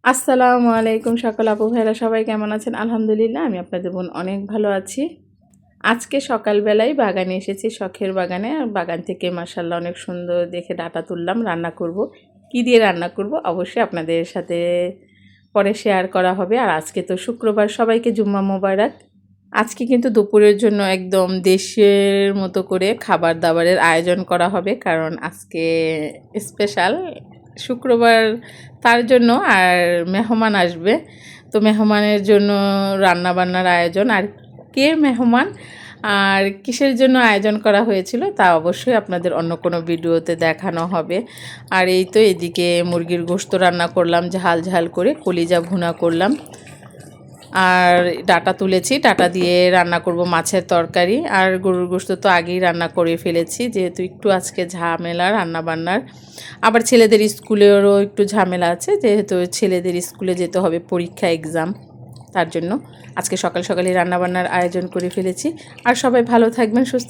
আসসালামু আলাইকুম সকল আপু ভাইরা সবাই কেমন আছেন? আলহামদুলিল্লাহ আমি আপনাদের বোন অনেক ভালো আছি। আজকে সকালবেলায় বাগানে এসেছি, শখের বাগানে। আর বাগান থেকে মাশাআল্লাহ অনেক সুন্দর দেখে ডাঁটা তুললাম, রান্না করব। কি দিয়ে রান্না করব অবশ্যই আপনাদের সাথে পরে শেয়ার করা হবে। আর আজকে তো শুক্রবার, সবাইকে জুম্মা মোবারক। আজকে কিন্তু দুপুরের জন্য একদম দেশের মতো করে খাবার দাবারের আয়োজন করা হবে, কারণ আজকে স্পেশাল শুক্রবার, তার জন্য। আর মেহমান আসবে, তো মেহমানের জন্য রান্না বান্নার আয়োজন। আর কে মেহমান আর কিসের জন্য আয়োজন করা হয়েছিল তা অবশ্যই আপনাদের অন্য কোনো ভিডিওতে দেখানো হবে। আর এই তো এদিকে মুরগির গোশত রান্না করলাম, ঝাল ঝাল করে কলিজা ভুনা করলাম। আর ডাঁটা তুলেছি, ডাঁটা দিয়ে রান্না করব মাছের তরকারি। আর গরুর গোশত তো আগেই রান্না করে ফেলেছি, যেহেতু একটু আজকে ঝামেলা রান্না বান্নার। আবার ছেলেদের স্কুলেরও একটু ঝামেলা আছে, যেহেতু ছেলেদের স্কুলে যেতে হবে, পরীক্ষা এক্সাম, তার জন্য আজকে সকাল সকালই রান্নাবান্নার আয়োজন করে ফেলেছি। আর সবাই ভালো থাকবেন, সুস্থ